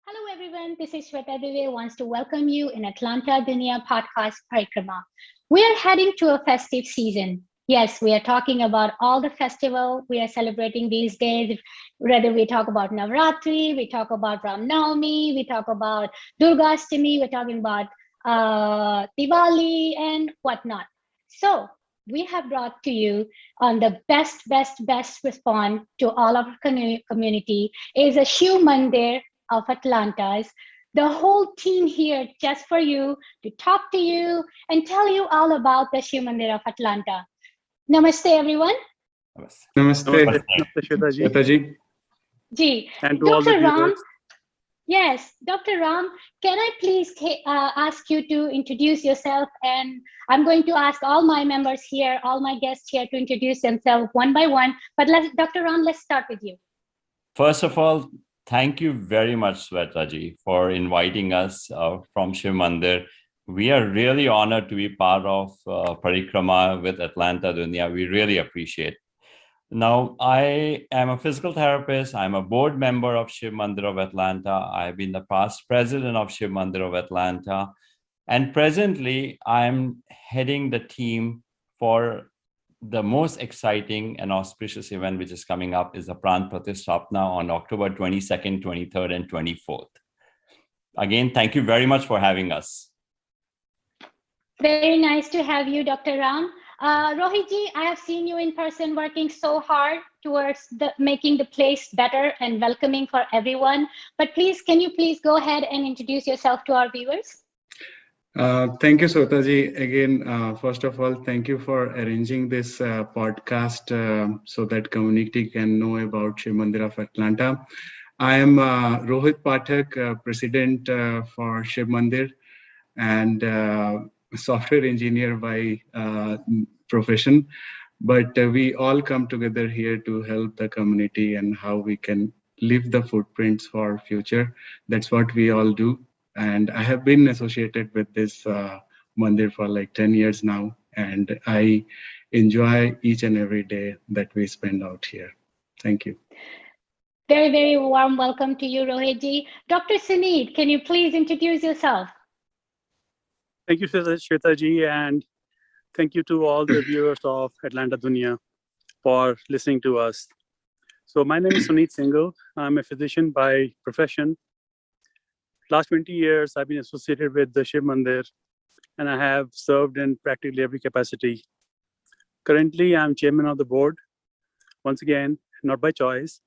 Hello, everyone. This is Shweta Deve wants to welcome you in Atlanta Dunia podcast Parikrama. We are heading to a festive season. Yes, we are talking about all the festival we are celebrating these days. Whether we talk about Navratri, we talk about Ram Navami, we talk about Durga Ashtami, we're talking about Diwali and whatnot. So we have brought to you on the best response to all of our community is a Shiv Mandir of Atlanta's. The whole team here just for you to talk to you and tell you all about the Shiv Mandir of Atlanta. Namaste, everyone. Namaste, Namaste, Namaste Shweta ji, Shweta ji. Ji, and to all the Dr. Ram. viewers. Yes, Dr. Ram, can I please ask you to introduce yourself? And I'm going to ask all my members here, all my guests here to introduce themselves one by one. But Dr. Ram, let's start with you. First of all, thank you very much, Swetaji, for inviting us from Shiv Mandir. We are really honored to be part of Parikrama with Atlanta Dunia. We really appreciate it. Now, I am a physical therapist. I'm a board member of Shiv Mandir of Atlanta. I've been the past president of Shiv Mandir of Atlanta. And presently, I'm heading the team for the most exciting and auspicious event which is coming up is the Pran Pratisthapana on October 22nd, 23rd, and 24th. Again, thank you very much for having us. Very nice to have you, Dr. Ram. Rohitji, I have seen you in person working so hard towards making the place better and welcoming for everyone. But please, can you please go ahead and introduce yourself to our viewers? Thank you, Shweta ji. Again, first of all, thank you for arranging this podcast so that community can know about Shiv Mandir of Atlanta. I am Rohit Pathak, president for Shiv Mandir and software engineer by profession. But we all come together here to help the community and how we can leave the footprints for future. That's what we all do. And I have been associated with this mandir for like 10 years now. And I enjoy each and every day that we spend out here. Thank you. Very warm welcome to you, Rohitji. Dr. Suneet, can you please introduce yourself? Thank you, Shweta ji, and thank you to all the viewers of Atlanta Dunia for listening to us. So my name is Suneet Singhal. I'm a physician by profession. Last 20 years, I've been associated with the Shiv Mandir, and I have served in practically every capacity. Currently, I'm chairman of the board. Once again, not by choice,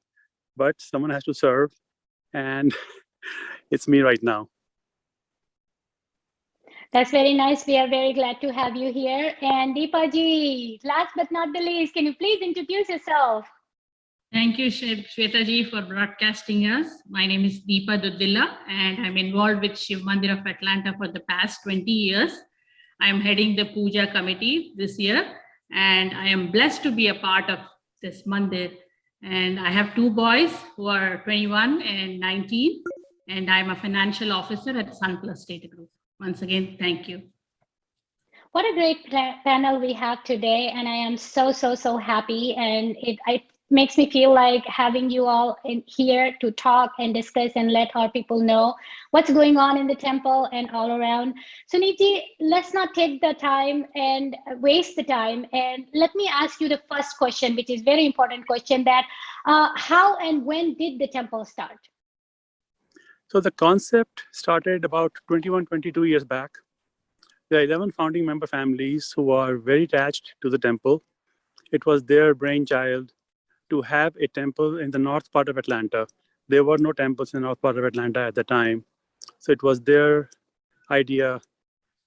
but someone has to serve, and it's me right now. That's very nice. We are very glad to have you here. And Deepaji, last but not the least, can you please introduce yourself? Thank you, Shweta ji, for broadcasting us. My name is Deepa Duddilla, and I'm involved with Shiv Mandir of Atlanta for the past 20 years. I'm heading the Puja committee this year, and I am blessed to be a part of this mandir. And I have two boys who are 21 and 19, and I'm a financial officer at Sunplus Data Group. Once again, thank you. What a great panel we have today, and I am so happy, and it makes me feel like having you all in here to talk and discuss and let our people know what's going on in the temple and all around. Suniti, let's not take the time and waste the time, and let me ask you the first question, which is very important question, that how and when did the temple start? So the concept started about 21, 22 years back. There are 11 founding member families who are very attached to the temple. It was their brainchild to have a temple in the north part of Atlanta. There were no temples in the north part of Atlanta at the time. So it was their idea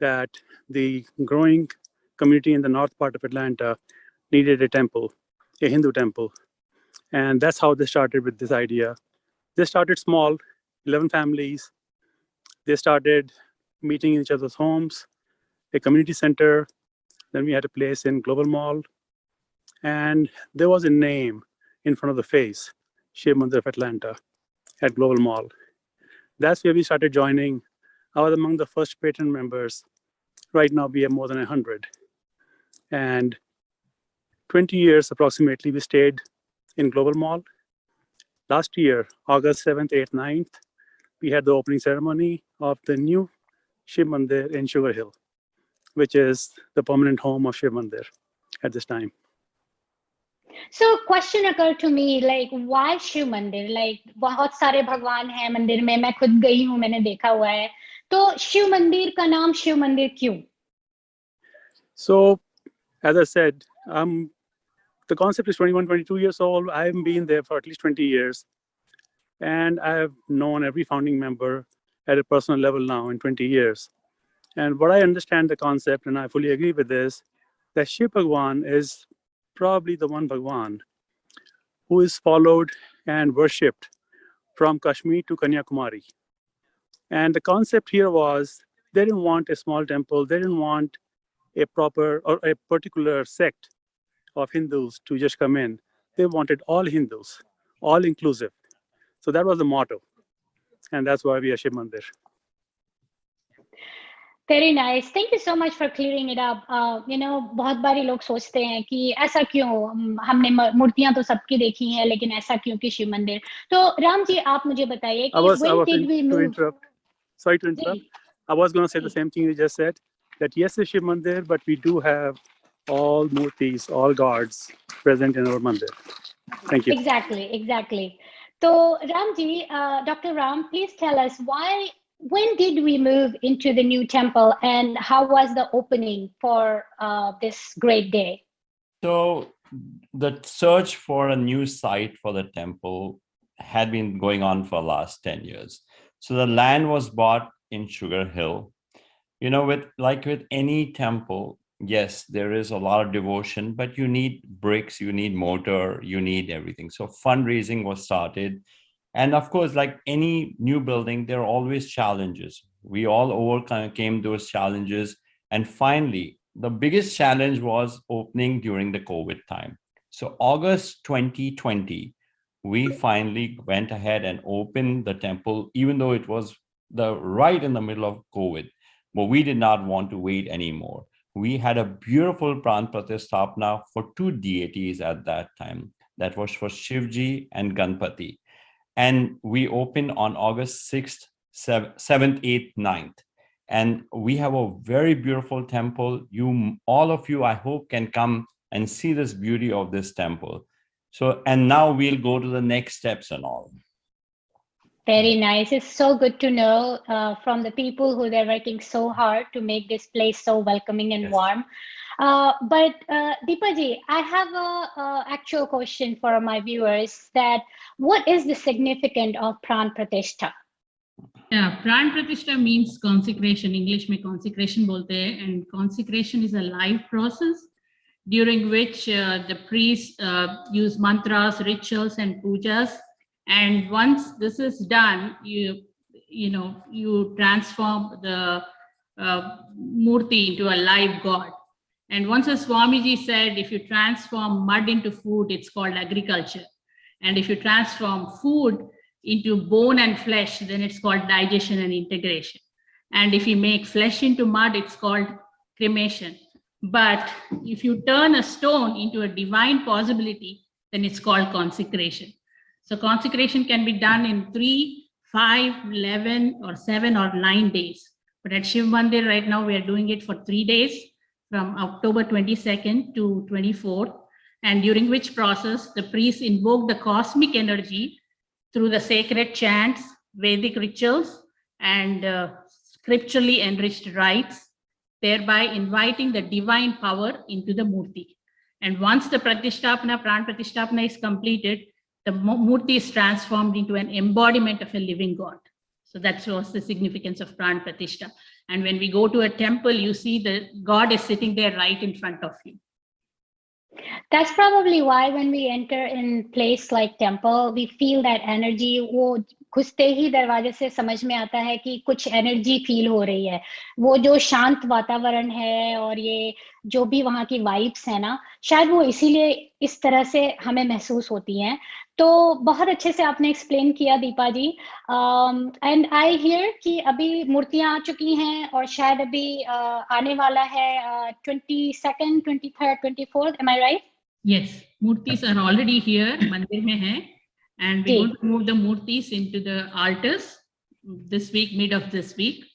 that the growing community in the north part of Atlanta needed a temple, a Hindu temple. And that's how they started with this idea. They started small, 11 families. They started meeting in each other's homes, a community center. Then we had a place in Global Mall. And there was a name in front of the face, Shiv Mandir of Atlanta at Global Mall. That's where we started joining. I was among the first patron members. Right now, we have more than 100. And 20 years approximately, we stayed in Global Mall. Last year, August 7th, 8th, 9th, we had the opening ceremony of the new Shiv Mandir in Sugar Hill, which is the permanent home of Shiv Mandir at this time. So question occurred to me, like why Shiv मंदिर? Like बहुत सारे भगवान हैं मंदिर में, मैं खुद गई हूँ, मैंने देखा हुआ है, तो शिव मंदिर का नाम शिव मंदिर क्यों? So, as I said, the concept is 21, 22 years old. I've been there for at least 20 years. And I have known every founding member at a personal level now in 20 years. And what I understand the concept, and I fully agree with this, that Shiv Bhagwan is probably the one Bhagwan who is followed and worshipped from Kashmir to Kanyakumari. And the concept here was they didn't want a small temple, they didn't want a proper or a particular sect of Hindus to just come in. They wanted all Hindus, all inclusive. So that was the motto. And that's why we are Shiv Mandir. Very nice. Thank you so much for clearing it up. बहुत बारी लोग सोचते हैं कि ऐसा क्यों, हमने मूर्तियां तो सबकी देखी हैं, लेकिन ऐसा क्यों कि शिव मंदिर? तो राम जी, आप मुझे बताइए कि when did we move? Sorry to interrupt. I was going to say the same thing you just said, that yes, it's Shiv Mandir, but we do have all murtis, all gods present in our mandir. Thank you. Exactly. So Ram ji, Dr. Ram, please tell us when did we move into the new temple and how was the opening for this great day? So the search for a new site for the temple had been going on for the last 10 years. So the land was bought in Sugar Hill. With any temple, yes, there is a lot of devotion, but you need bricks, you need mortar, you need everything. So fundraising was started. And of course, like any new building, there are always challenges. We all overcame those challenges. And finally, the biggest challenge was opening during the COVID time. So August 2020, we finally went ahead and opened the temple, even though it was right in the middle of COVID. But we did not want to wait anymore. We had a beautiful Pran Pratisthapana for two deities at that time. That was for Shivji and Ganpati. And we opened on August 6th, 7th, 8th, 9th. And we have a very beautiful temple. All of you, I hope, can come and see this beauty of this temple. So, and now we'll go to the next steps and all. Very nice. It's so good to know from the people who they're working so hard to make this place so welcoming and warm. But Deepa ji, I have a actual question for my viewers, that what is the significance of Pran Pratishtha? Yeah, Pran Pratishtha means consecration. English में consecration बोलते हैं, and consecration is a live process during which the priests use mantras, rituals, and pujas. And once this is done, you transform the murti into a live god. And once as Swamiji said, if you transform mud into food, it's called agriculture. And if you transform food into bone and flesh, then it's called digestion and integration. And if you make flesh into mud, it's called cremation. But if you turn a stone into a divine possibility, then it's called consecration. So consecration can be done in 3, 5, 11, or 7 or 9 days. But at Shiv Mandir right now, we are doing it for 3 days, from October 22nd to 24th, and during which process the priests invoke the cosmic energy through the sacred chants, Vedic rituals, and scripturally enriched rites, thereby inviting the divine power into the murti. And once the Pratishtapana, Pran Pratishtapana is completed, the murti is transformed into an embodiment of a living God. So that was the significance of Pran Pratishtha. And when we go to a temple, you see the God is sitting there right in front of you. That's probably why when we enter in place like temple, we feel that energy. वो घुसते ही दरवाजे से समझ में आता है कि कुछ एनर्जी फील हो रही है. वो जो शांत वातावरण है और ये जो भी वहाँ की वाइब्स है ना, शायद वो इसीलिए इस तरह से हमें महसूस होती हैं. तो बहुत अच्छे से आपने एक्सप्लेन किया दीपा जी. एंड आई हियर कि अभी मूर्तियां आ चुकी हैं और शायद अभी आने वाला है 22nd, 23rd, 24th. Am I right? Yes, murtis are already here, मंदिर में हैं, and we're going to move the murtis into the altars this week, mid of this week.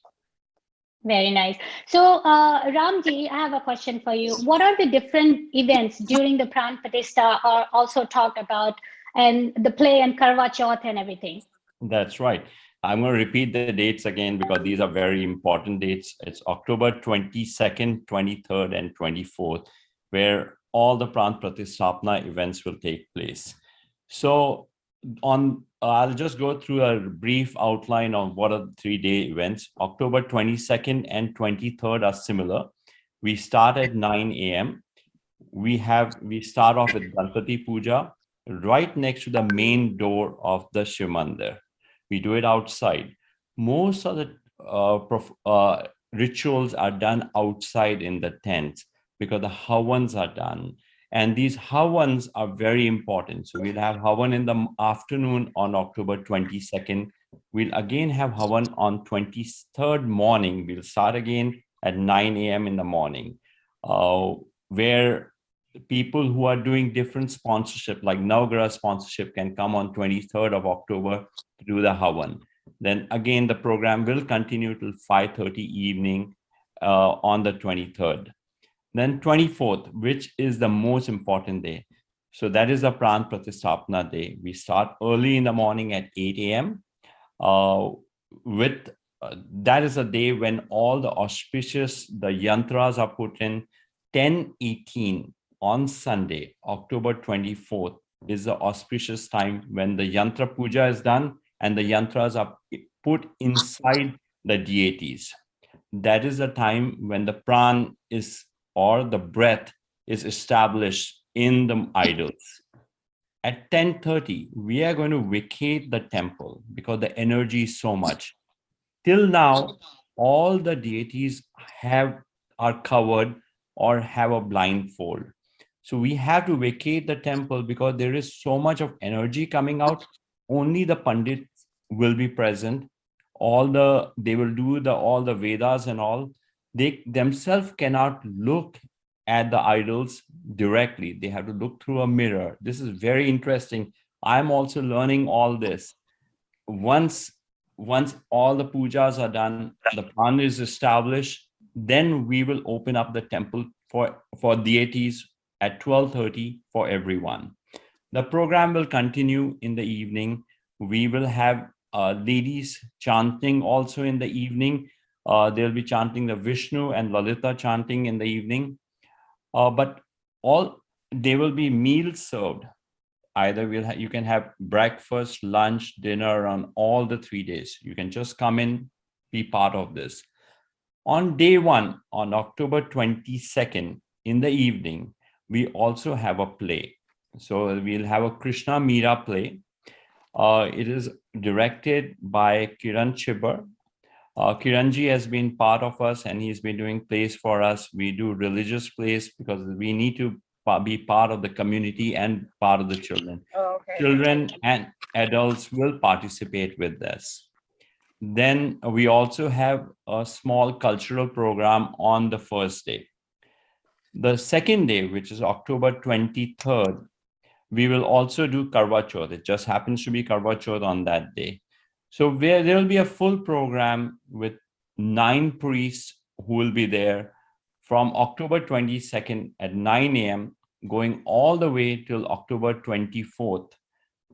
Very nice. So, Ramji, I have a question for you. What are the different events during the Pran Pratishtha are also talked about, and the play and Karwa Chauth and everything? That's right. I'm going to repeat the dates again because these are very important dates. It's October 22nd, 23rd, and 24th, where all the Pran Pratisthapana events will take place. So I'll just go through a brief outline on what are the 3-day events. October 22nd and 23rd are similar. We start at 9 a.m. We start off with Ganpati Puja right next to the main door of the Shiv Mandir. We do it outside. Most of the rituals are done outside in the tents because the havans are done. And these havans are very important. So we'll have havan in the afternoon on October 22nd. We'll again have havan on 23rd morning. We'll start again at 9 a.m. in the morning, where people who are doing different sponsorship, like Navagraha sponsorship, can come on 23rd of October to do the havan. Then again, the program will continue till 5:30 evening on the 23rd. Then 24th, which is the most important day. So that is the Pran Pratisthapana day. We start early in the morning at 8 a.m. That is a day when all the the yantras are put in. 10:18 on Sunday, October 24th, is the auspicious time when the yantra puja is done and the yantras are put inside the deities. That is the time when the pran is, or the breath is established in the idols. At 10:30, we are going to vacate the temple because the energy is so much. Till now, all the deities are covered or have a blindfold. So we have to vacate the temple because there is so much of energy coming out. Only the Pandits will be present. They will do all the Vedas and all. They themselves cannot look at the idols directly. They have to look through a mirror. This is very interesting. I'm also learning all this. Once all the pujas are done, the pran is established, then we will open up the temple for deities at 12:30 for everyone. The program will continue in the evening. We will have ladies chanting also in the evening. They'll be chanting the Vishnu and Lalita chanting in the evening. But there will be meals served. Either you can have breakfast, lunch, dinner on all the 3 days. You can just come in, be part of this. On day 1, on October 22nd in the evening, we also have a play. So we'll have a Krishna Meera play. It is directed by Kiran Chibbar. Kiranji has been part of us and he's been doing plays for us. We do religious plays because we need to be part of the community and part of the children. Oh, okay. Children and adults will participate with this. Then we also have a small cultural program on the first day. The second day, which is October 23rd, we will also do Karwa Chauth. It just happens to be Karwa Chauth on that day. So there will be a full program with 9 priests who will be there from October 22nd at 9 a.m. going all the way till October 24th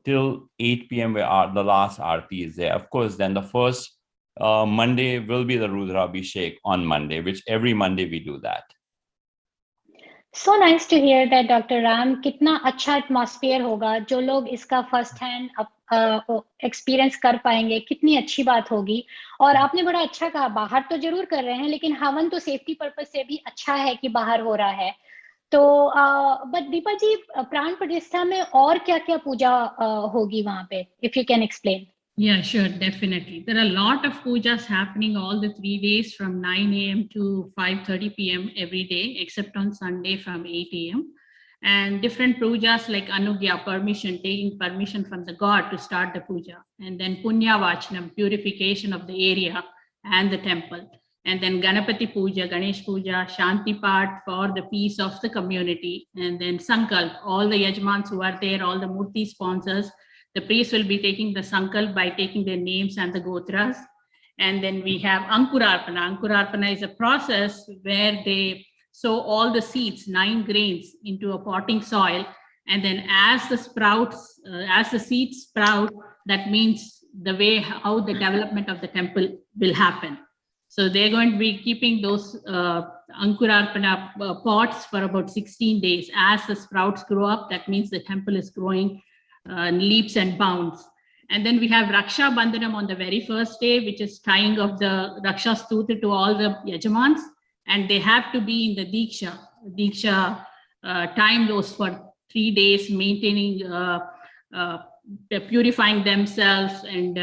till 8 p.m. where the last Aarti is there. Of course, then the first Monday will be the Rudra Abhishek on Monday, which every Monday we do that. So nice to hear that, Dr. Ram. कितना अच्छा atmosphere होगा, जो लोग इसका first hand experience कर पाएंगे, कितनी अच्छी बात होगी. और आपने बड़ा अच्छा कहा, बाहर तो जरूर कर रहे हैं, लेकिन हवन तो सेफ्टी पर्पस से भी अच्छा है कि बाहर हो रहा है. तो बट दीपा जी, प्राण प्रतिष्ठा में और क्या-क्या पूजा होगी वहां पे, if you can explain. Yeah, sure, definitely. There are a lot of pujas happening all the 3 days from 9 a.m. to 5:30 p.m. every day, except on Sunday from 8 a.m. And different pujas like Anugya, permission, taking permission from the god to start the puja. And then Punya Vachanam, purification of the area and the temple. And then Ganapati Puja, Ganesh Puja, Shanti Part for the peace of the community. And then Sankalp, all the Yajmans who are there, all the Murti sponsors, The priest will be taking the sankalp by taking their names and the gotras. And then we have Ankurarpana. Ankurarpana is a process where they sow all the seeds, 9 grains, into a potting soil. And then as the seeds sprout, that means the way how the development of the temple will happen. So they're going to be keeping those Ankurarpana pots for about 16 days. As the sprouts grow up, that means the temple is growing leaps and bounds. And then we have Raksha Bandhanam on the very first day, which is tying of the Raksha Stutra to all the Yajamans. And they have to be in the Diksha time those for 3 days, maintaining, purifying themselves and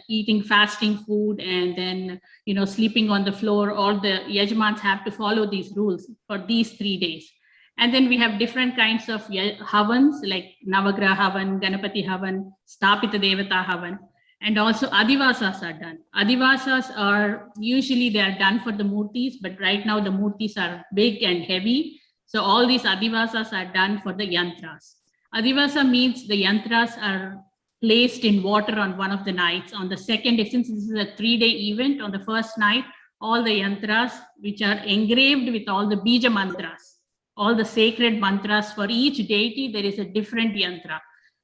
eating fasting food, and then, sleeping on the floor. All the Yajamans have to follow these rules for these 3 days. And then we have different kinds of havans, like Navagraha Havan, Ganapati Havan, Stapita Devata Havan, and also Adivasas are done. Adivasas are usually they are done for the murtis, but right now the murtis are big and heavy. So all these Adivasas are done for the yantras. Adivasa means the yantras are placed in water on one of the nights. On the second day, since this is a 3-day event, on the first night, all the yantras, which are engraved with all the bija mantras, all the sacred mantras for each deity, there is a different yantra.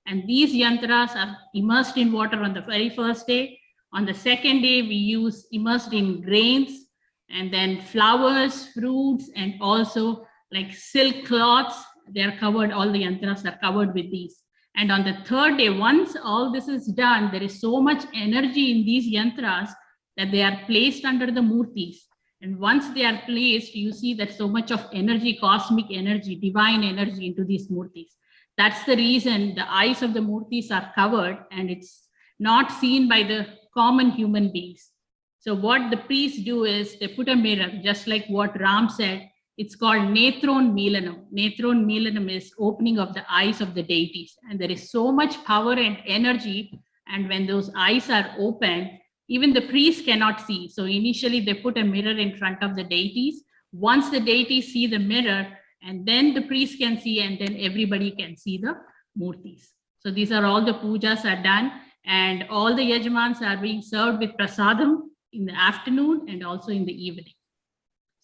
And these yantras are immersed in water on the very first day. On the second day, we use immersed in grains, and then flowers, fruits, and also like silk cloths. They are covered, all the yantras are covered with these. And on the third day, once all this is done, there is so much energy in these yantras that they are placed under the murtis. And once they are placed, you see that so much of energy, cosmic energy, divine energy into these murtis. That's the reason the eyes of the murtis are covered and it's not seen by the common human beings. So what the priests do is they put a mirror, just like what Ram said. It's called Netron Milanam. Netron Milanam is opening of the eyes of the deities. And there is so much power and energy. And when those eyes are opened, even the priest cannot see. So initially they put a mirror in front of the deities. Once the deities see the mirror, and then the priest can see, and then everybody can see the murtis. So these are all the pujas are done, and all the yajamans are being served with prasadam in the afternoon and also in the evening.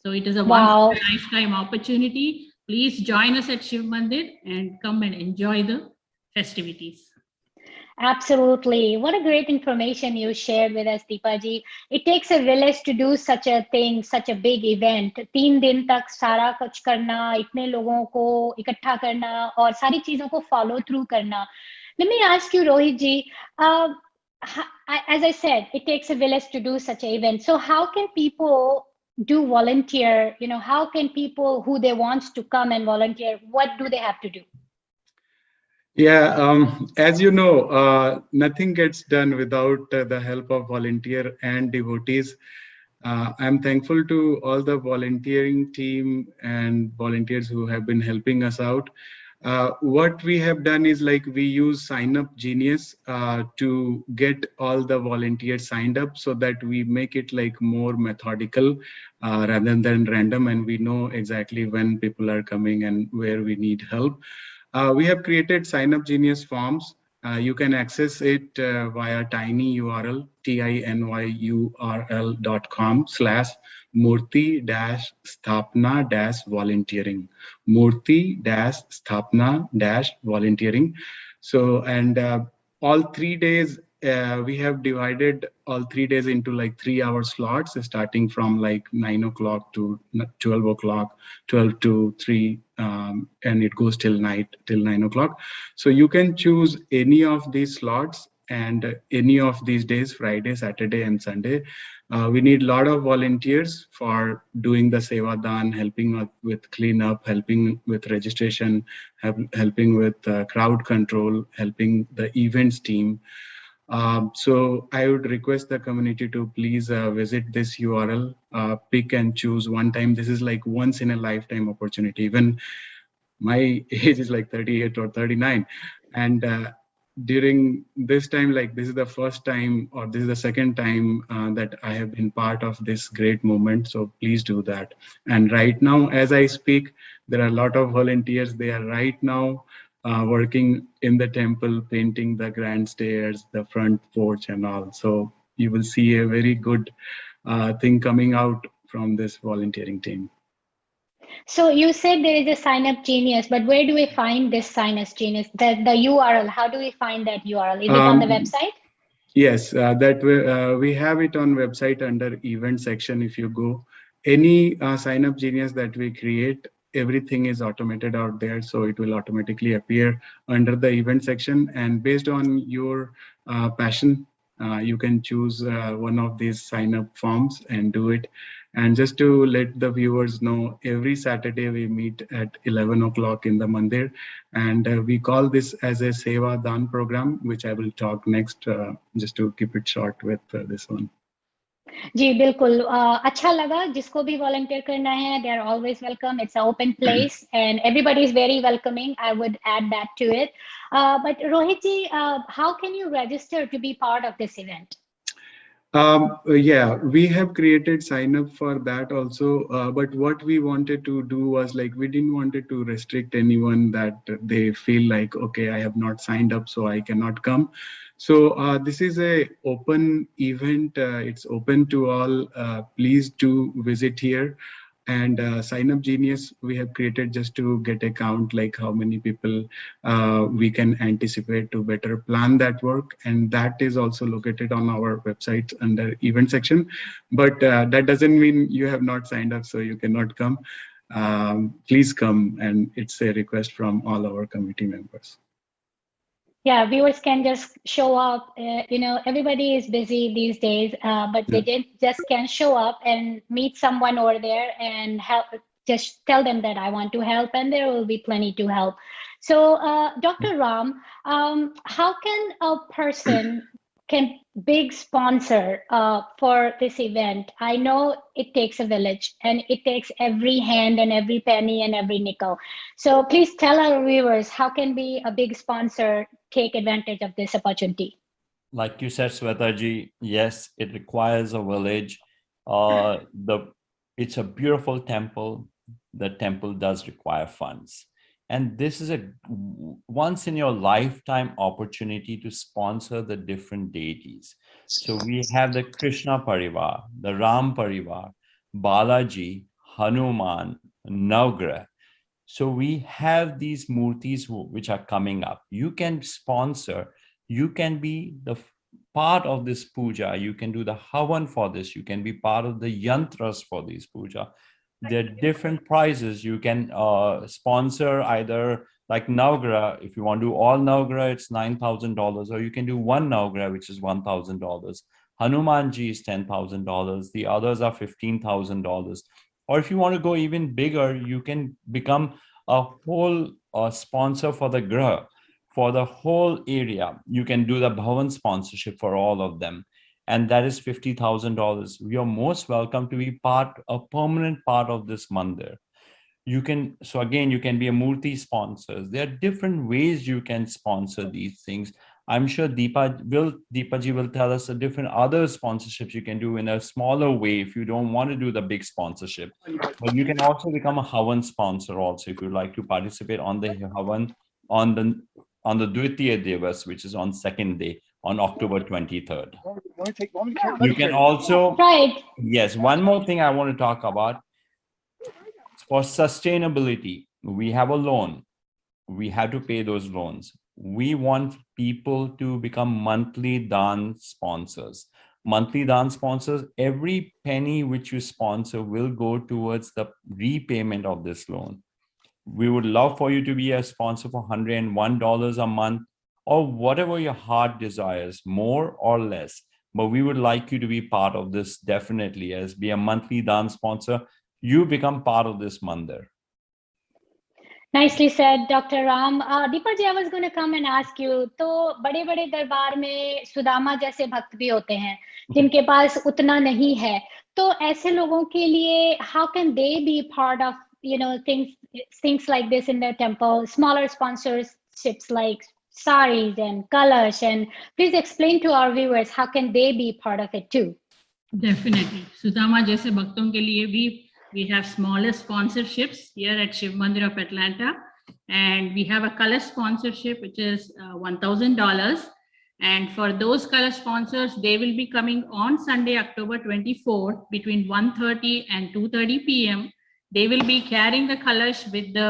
So it is a Wow. once in a lifetime opportunity. Please join us at Shiv Mandir and come and enjoy the festivities. Absolutely. What a great information you shared with us, Deepaji. It takes a village to do such a thing, such a big event. 3 दिन तक सारा कुछ करना, इतने लोगों को इकट्ठा करना और सारी चीजों को follow through करना. Let me ask you, Rohit ji, as I said, it takes a village to do such an event. So how can people do volunteer? How can people who they want to come and volunteer, what do they have to do? Yeah, as you know, nothing gets done without the help of volunteer and devotees. I'm thankful to all the volunteering team and volunteers who have been helping us out. What we have done is like we use Sign Up Genius to get all the volunteers signed up so that we make it like more methodical rather than random, and we know exactly when people are coming and where we need help. We have created Sign Up Genius forms. You can access it via tiny URL, tinyurl.com/murti-sthapna-volunteering. Murti-sthapna-volunteering. So, and all 3 days, we have divided all 3 days into like 3-hour slots, starting from like 9 o'clock to 12 o'clock, 12 to 3, and it goes till 9 o'clock. So you can choose any of these slots and any of these days, Friday, Saturday, and Sunday. We need a lot of volunteers for doing the Seva Dan, helping with cleanup, helping with registration, helping with crowd control, helping the events team. So I would request the community to please visit this URL, pick and choose one time. This is like once in a lifetime opportunity. Even my age is like 38 or 39. And during this time, like this is the first time or this is the second time that I have been part of this great movement. So please do that. And right now, as I speak, there are a lot of volunteers. They are right now working in the temple, painting the grand stairs, the front porch and all. So you will see a very good thing coming out from this volunteering team. So you said there is a Sign Up Genius, but where do we find this Sign Up Genius? The URL, how do we find that URL? Is it on the website? Yes, we have it on website under event section. If you go, any Sign Up Genius that we create, everything is automated out there. So it will automatically appear under the event section. And based on your passion, you can choose one of these sign up forms and do it. And just to let the viewers know, every Saturday we meet at 11 o'clock in the mandir, and we call this as a Seva Dan program, which I will talk next, just to keep it short with this one. जी बिल्कुल अच्छा लगा जिसको भी volunteer करना है they are always welcome. It's an open place and everybody is very welcoming. I would add that to it. But Rohit ji, how can you register to be part of this event? Yeah, we have created sign up for that also. But what we wanted to do was like, we didn't want it to restrict anyone that they feel like, okay, I have not signed up, so I cannot come. So this is a open event. It's open to all. Please do visit here. And Sign Up Genius, we have created just to get a count, like how many people we can anticipate to better plan that work. And that is also located on our website under event section. But that doesn't mean you have not signed up, so you cannot come. Please come. And it's a request from all our committee members. Yeah, viewers can just show up. Everybody is busy these days, but they just can show up and meet someone over there and help. Just tell them that I want to help, and there will be plenty to help. So, Dr. Ram, how can a person big sponsor for this event? I know it takes a village and it takes every hand and every penny and every nickel. So please tell our viewers, how can be a big sponsor take advantage of this opportunity? Like you said, Swetaji, yes, it requires a village. It's a beautiful temple. The temple does require funds. And this is a once in your lifetime opportunity to sponsor the different deities. So we have the Krishna Parivar, the Ram Parivar, Balaji, Hanuman, Navgrah. So we have these murtis which are coming up. You can sponsor, you can be the part of this puja, you can do the havan for this, you can be part of the yantras for this puja. There are different prizes. You can sponsor either like Navgrah. If you want to do all Navgrah, it's $9,000, or you can do one Navgrah, which is $1,000. Hanumanji is $10,000. The others are $15,000. Or if you want to go even bigger, you can become a whole sponsor for the Graha, for the whole area. You can do the Bhavan sponsorship for all of them. And that is $50,000. You're most welcome to be a permanent part of this mandir. You can be a Murti sponsors. There are different ways you can sponsor these things. I'm sure Deepaji will tell us the different other sponsorships you can do in a smaller way if you don't want to do the big sponsorship. But you can also become a Havan sponsor also if you'd like to participate on the Havan on the Dvitiya Devas, which is on second day, on October 23rd. You can also, yes, one more thing I want to talk about. For sustainability, we have a loan. We have to pay those loans. We want people to become monthly Dan sponsors. Monthly Dan sponsors, every penny which you sponsor will go towards the repayment of this loan. We would love for you to be a sponsor for $101 a month, or whatever your heart desires, more or less. But we would like you to be part of this definitely, as be a monthly Dan sponsor. You become part of this mandir. Nicely said, Dr. Ram. Deepaji, I was going to come and ask you, तो बड़े-बड़े दरबार में सुदामा जैसे भक्त भी होते हैं, जिनके पास उतना नहीं है. तो ऐसे लोगों के लिए, how can they be part of, things like this in their temple, smaller sponsorships like saris and kalash, and please explain to our viewers, how can they be part of it too? Definitely. Sudama jaise bhakton ke liye bhi we have smaller sponsorships here at Shiv Mandir of Atlanta. And we have a color sponsorship, which is $1,000. And for those color sponsors, they will be coming on Sunday, October 24th between 1:30 and 2:30 p.m. They will be carrying the colors with the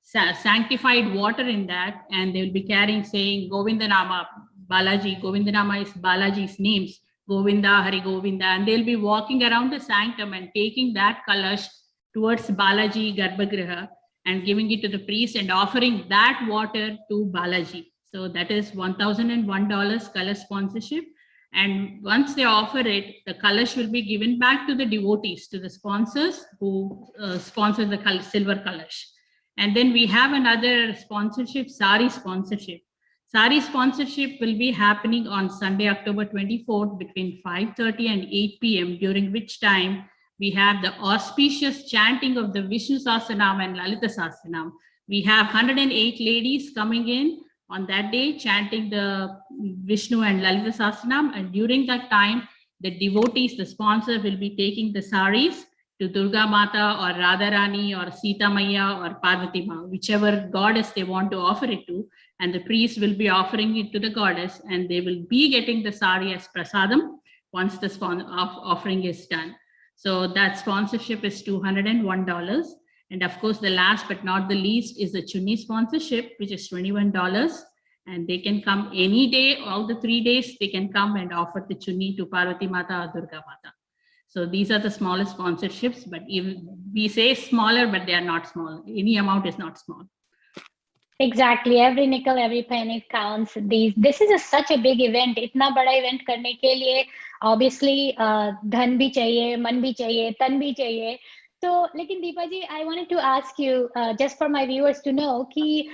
sanctified water in that, and they will be carrying saying Govindanama, Balaji. Govindanama is Balaji's names, Govinda, Hari Govinda, and they'll be walking around the sanctum and taking that colors towards Balaji Garbhagriha and giving it to the priest and offering that water to Balaji. So that is $1,001 color sponsorship. And once they offer it, the colors will be given back to the devotees, to the sponsors who sponsor the silver colors. And then we have another sponsorship, Sari sponsorship. Sari sponsorship will be happening on Sunday, October 24th between 5:30 and 8 p.m., during which time we have the auspicious chanting of the Vishnu Sahasranam and Lalita Sahasranam. We have 108 ladies coming in on that day chanting the Vishnu and Lalita Sahasranam, and during that time, the devotees, the sponsor, will be taking the saris to Durga Mata or Radharani or Sita Maya or Parvati Ma, whichever goddess they want to offer it to, and the priest will be offering it to the goddess, and they will be getting the sari as prasadam once the offering is done. So that sponsorship is $201. And of course, the last but not the least is the chunni sponsorship, which is $21. And they can come any day, all the 3 days, they can come and offer the chunni to Parvati Mata or Durga Mata. So these are the smallest sponsorships, but even we say smaller, but they are not small. Any amount is not small. Exactly. Every nickel, every penny counts. This is such a big event. इतना बड़ा event करने के लिए obviously धन भी चाहिए, मन भी चाहिए, तन भी चाहिए. So, लेकिन दीपा जी, I wanted to ask you, just for my viewers to know, कि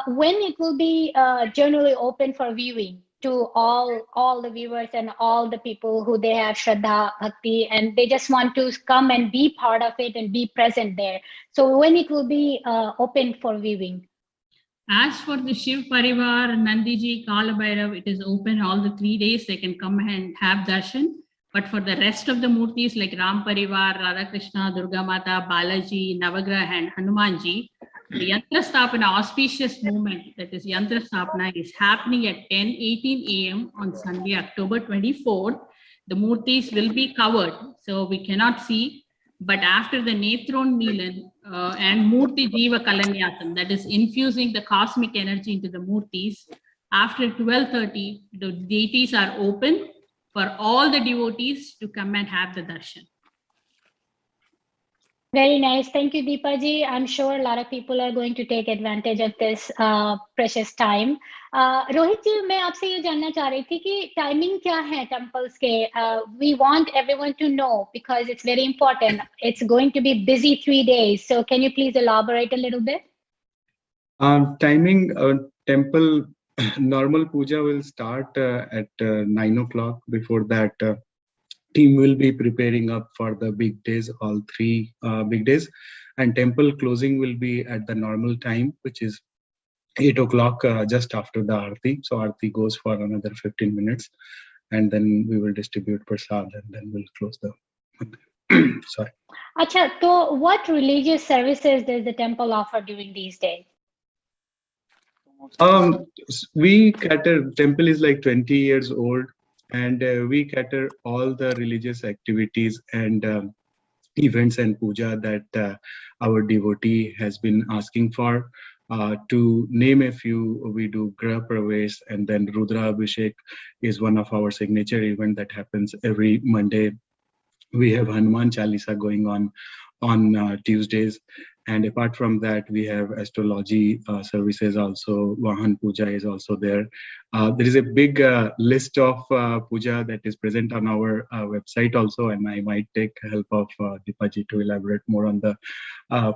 when it will be generally open for viewing to all the viewers and all the people who they have Shraddha, Bhakti, and they just want to come and be part of it and be present there. So when it will be open for viewing? As for the Shiv Parivar, Nandiji, Kala Bhairav, it is open all the 3 days. They can come and have darshan. But for the rest of the murtis like Ram Parivar, Radha Krishna, Durga Mata, Balaji, Navagraha, and Hanumanji, the Yantra Sthapana auspicious movement, that is Yantra Sthapana, is happening at 10:18 a.m. on Sunday, October 24th. The murtis will be covered, so we cannot see. But after the Netron Milan and Murti Jiva Kalanyasam, that is infusing the cosmic energy into the murtis, after 12:30, the deities are open for all the devotees to come and have the darshan. Very nice. Thank you, Deepa ji. I'm sure a lot of people are going to take advantage of this precious time. Rohit ji, मैं आपसे ये जानना चाह रही थी कि timing क्या है temples के? We want everyone to know because it's very important. It's going to be busy 3 days. So can you please elaborate a little bit? Timing, temple normal puja will start at 9 o'clock. Before that, team will be preparing up for the big days, all 3 big days, and temple closing will be at the normal time, which is 8 o'clock, just after the Aarti. So Aarti goes for another 15 minutes, and then we will distribute prasad, and then we'll close the sorry. Acha, so what religious services does the temple offer during these days? We cater, temple is like 20 years old, and we cater all the religious activities and events and puja that our devotee has been asking for. To name a few, we do Graha Pravesh, and then Rudra Abhishek is one of our signature event that happens every Monday. We have Hanuman Chalisa going on Tuesdays. And apart from that, we have astrology services also. Vahan Puja is also there. There is a big list of puja that is present on our website also, and I might take help of Deepaji to elaborate more on the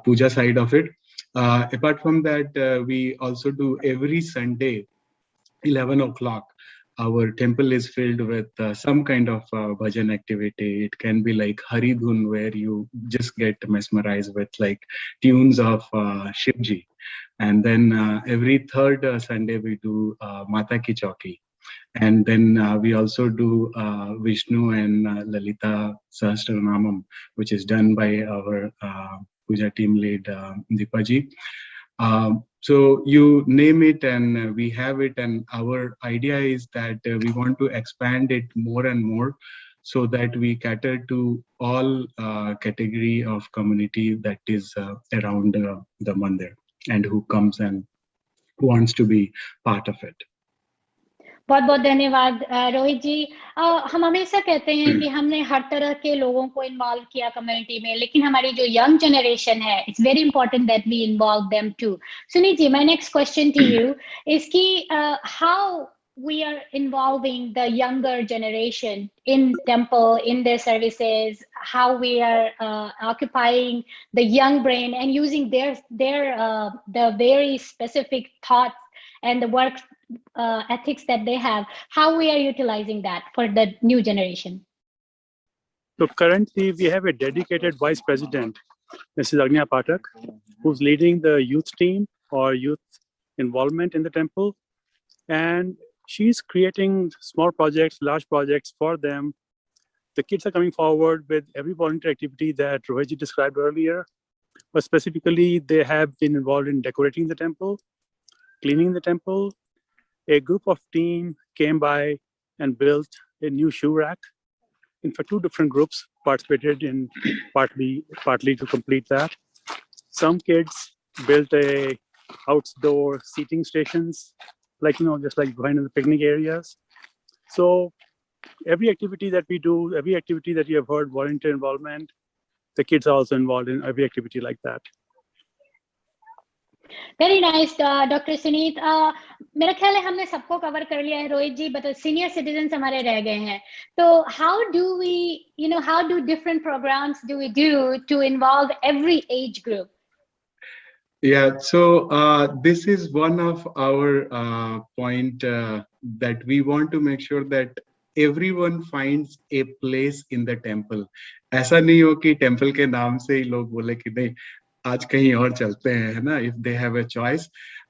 puja side of it. Apart from that, we also do every Sunday, 11 o'clock. Our temple is filled with some kind of bhajan activity. It can be like Haridhun, where you just get mesmerized with like tunes of Shivji. And then every third Sunday we do Mata Ki Chauki. And then we also do Vishnu and Lalita Sahasranamam, which is done by our puja team lead Deepaji. So you name it and we have it, and our idea is that we want to expand it more and more so that we cater to all category of community that is around the mandir and who comes and wants to be part of it. बहुत बहुत धन्यवाद रोहित जी। हम हमेशा कहते हैं कि हमने हर तरह के लोगों को इन्वॉल्व किया कम्युनिटी में, लेकिन हमारी जो यंग जनरेशन है, it's very important that we involve them too. Sunit ji, my next question to you is कि how we are involving the younger generation in temple, in their services, how we are occupying the young brain and using their the very specific thoughts and the work ethics that they have, how we are utilizing that for the new generation. So currently we have a dedicated vice president, Mrs. Agnya Pathak, who's leading the youth team or youth involvement in the temple. And she's creating small projects, large projects for them. The kids are coming forward with every volunteer activity that Rohit described earlier. But specifically, they have been involved in decorating the temple, cleaning the temple. A group of team came by and built a new shoe rack. In fact, 2 different groups participated in partly to complete that. Some kids built a outdoor seating stations, like, just like behind in the picnic areas. So every activity that we do, every activity that you have heard, volunteer involvement, the kids are also involved in every activity like that. Very nice doctor Sunit. मेरा ख्याल है हमने सबको cover कर लिया है Rohit ji, but senior citizens हमारे रह गए हैं। तो how do we how do different programmes do we do to involve every age group? Yeah, so this is one of our point that we want to make sure that everyone finds a place in the temple. ऐसा नहीं हो कि temple के नाम से ही लोग बोले कि नहीं आज कहीं और चलते हैं, है ना? If they have a choice,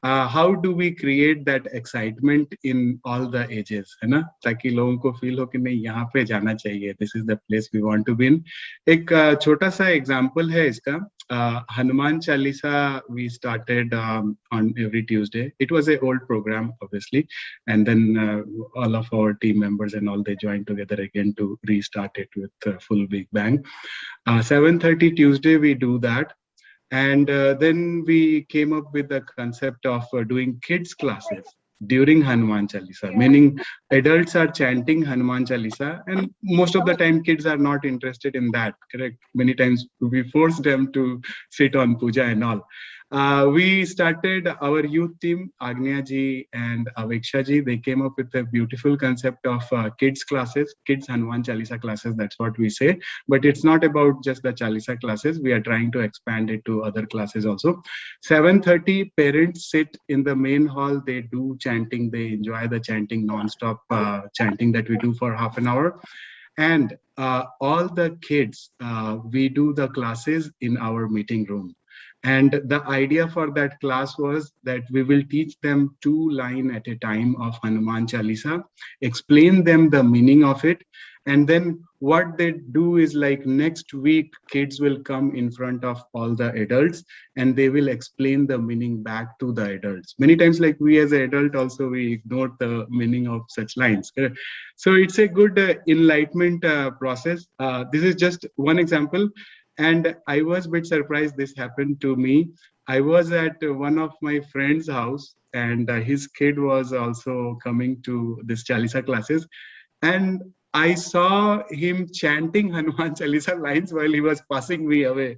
how do we create that excitement in all the ages, है ना? ताकि लोगों को feel हो कि नहीं यहाँ पे जाना चाहिए. This is the place we want to be in. एक छोटा सा example है इसका. Hanuman Chalisa we started on every Tuesday. It was an old program, obviously, and then all of our team members and all they joined together again to restart it with full big bang. 7:30 Tuesday we do that. And then we came up with the concept of doing kids classes during Hanuman Chalisa, meaning adults are chanting Hanuman Chalisa and most of the time kids are not interested in that, correct? Many times we force them to sit on puja and all. We started our youth team, Agnya ji and Aveksha ji, they came up with a beautiful concept of kids classes, kids Hanuman Chalisa classes, that's what we say. But it's not about just the Chalisa classes, we are trying to expand it to other classes also. 7:30 parents sit in the main hall, they do chanting, they enjoy the chanting, non-stop chanting that we do for half an hour. And all the kids, we do the classes in our meeting room. And the idea for that class was that we will teach them 2 lines at a time of Hanuman Chalisa, explain them the meaning of it, and then what they do is like next week kids will come in front of all the adults and they will explain the meaning back to the adults. Many times like we as an adult also we ignore the meaning of such lines. So it's a good enlightenment process. This is just one example. And I was a bit surprised this happened to me. I was at one of my friend's house and his kid was also coming to this Chalisa classes. And I saw him chanting Hanuman Chalisa lines while he was passing me away.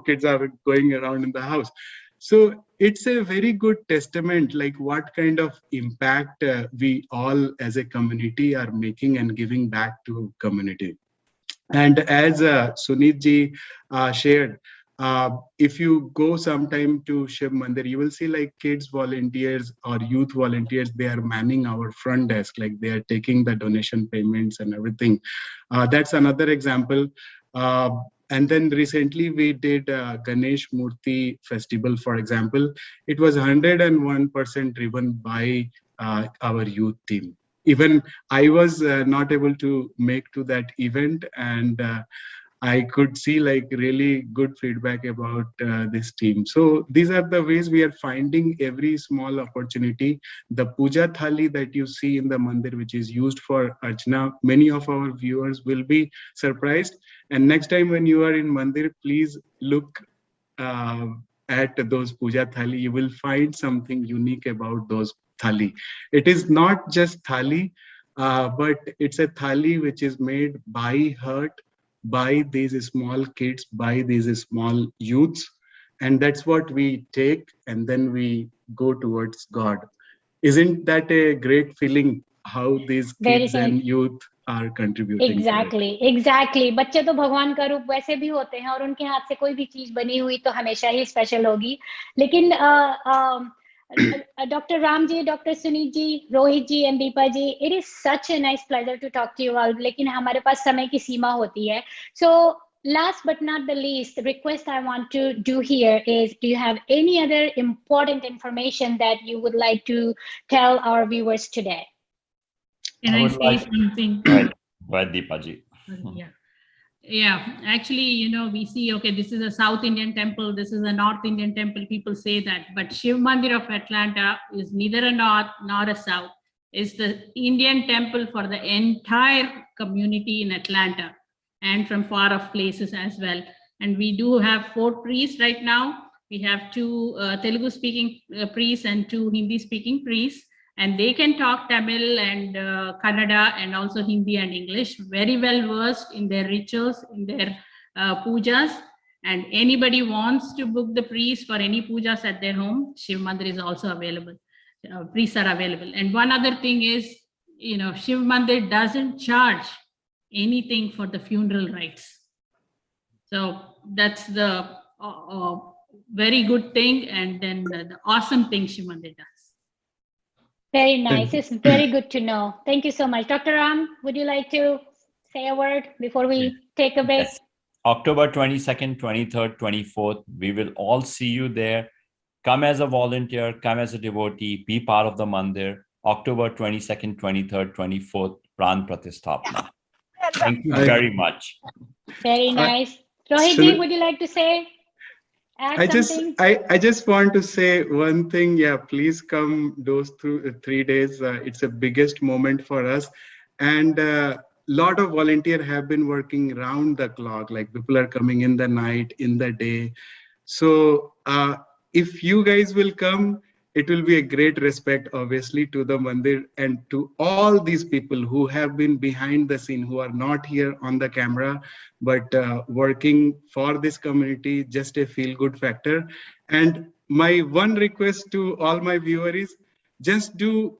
Kids are going around in the house. So it's a very good testament, like what kind of impact we all as a community are making and giving back to community. And as Sunit ji shared, if you go sometime to Shiv Mandir, you will see like kids volunteers or youth volunteers, they are manning our front desk, like they are taking the donation payments and everything. That's another example. And then recently we did Ganesh Murthy Festival, for example. It was 101% driven by our youth team. Even I was not able to make to that event, and I could see like really good feedback about this team. So these are the ways we are finding every small opportunity. The puja thali that you see in the mandir, which is used for archana, many of our viewers will be surprised. And next time when you are in mandir, please look at those puja thali. You will find something unique about those thali. It is not just thali, but it's a thali which is made by heart, by these small kids, by these small youths. And that's what we take, and then we go towards God. Isn't that a great feeling how these Very kids and youth are contributing to it? Exactly बच्चे तो भगवान का रूप वैसे भी होते हैं और उनके हाथ से कोई भी चीज बनी हुई तो हमेशा ही स्पेशल होगी. लेकिन Dr. Ramji, Dr. Sunit ji, Rohit ji and Deepa ji, it is such a nice pleasure to talk to you all. लेकिन हमारे पास समय की सीमा होती है. So last but not the least, the request I want to do here is, do you have any other important information that you would like to tell our viewers today? Can I say something? Right, Deepa ji. Yeah, actually, we see, okay, this is a South Indian temple, this is a North Indian temple, people say that, but Shiv Mandir of Atlanta is neither a North nor a South. It's the Indian temple for the entire community in Atlanta and from far off places as well. And we do have 4 priests right now. We have 2 Telugu speaking priests and 2 Hindi speaking priests. And they can talk Tamil and Kannada and also Hindi and English, very well versed in their rituals, in their pujas. And anybody wants to book the priest for any pujas at their home, Shiv Mandir is also available. Priests are available. And one other thing is, Shiv Mandir doesn't charge anything for the funeral rites. So that's the very good thing. And then the awesome thing Shiv Mandir does. Very nice. It's very good to know. Thank you so much. Dr. Ram, would you like to say a word before we take a break? Yes. October 22nd, 23rd, 24th, we will all see you there. Come as a volunteer, come as a devotee, be part of the mandir. October 22nd, 23rd, 24th, Pran Pratisthapana. Thank you very much. Very nice. Rohit ji, would you like to say? I just want to say one thing. Yeah, please come those 3 days. It's the biggest moment for us, and lot of volunteers have been working round the clock. Like people are coming in the night, in the day. So if you guys will come, it will be a great respect, obviously, to the mandir and to all these people who have been behind the scene, who are not here on the camera, but working for this community, just a feel-good factor. And my one request to all my viewers is, just do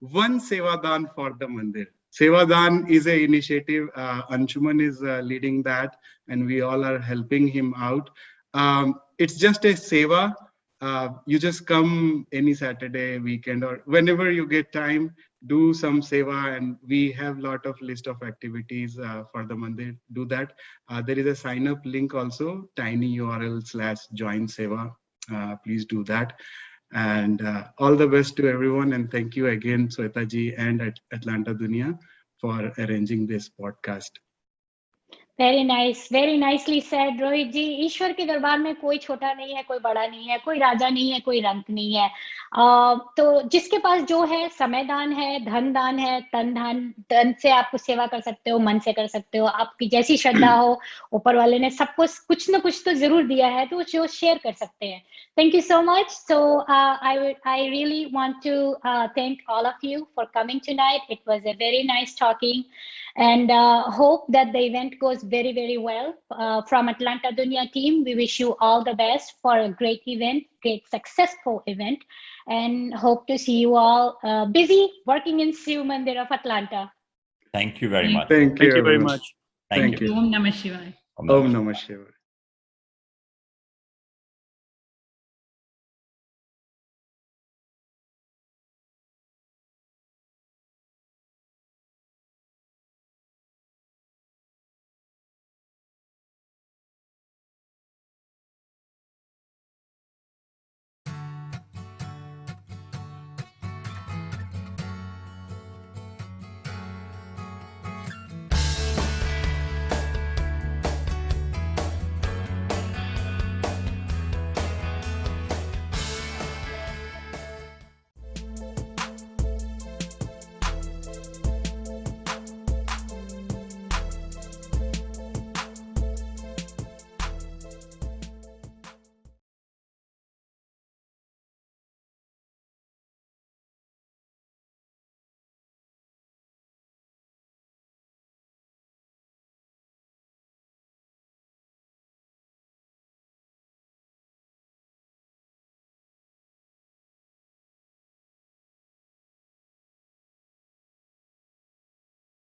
one Sevadan for the mandir. Sevadan is an initiative. Anshuman is leading that, and we all are helping him out. It's just a seva. You just come any Saturday, weekend, or whenever you get time, do some seva, and we have lot of list of activities for the mandir. Do that. There is a sign up link also, tinyurl/join seva. Please do that. And all the best to everyone. And thank you again, Sweta ji and Atlanta Dunia, for arranging this podcast. Very nice, very nicely said, Rohit जी. ईश्वर के दरबार में कोई छोटा नहीं है, कोई बड़ा नहीं है, कोई राजा नहीं है, कोई रंक नहीं है. तो जिसके पास जो है, समय दान है, धन दान है, तन से आप सेवा कर सकते हो, मन से कर सकते हो. आपकी जैसी श्रद्धा हो, ऊपर वाले ने सबको कुछ ना कुछ तो जरूर दिया है, तो जो शेयर कर सकते हैं. Thank you so much. So I really want to thank all of you for coming tonight. It was a very nice talking, and hope that the event goes very, very well. From Atlanta Dunia team, we wish you all the best for a great event, great successful event, and hope to see you all busy working in Shiv Mandir of Atlanta. Thank you very much. Thank you very much. Thank you. Om Namah Shivaya. Om Namah Shivaya.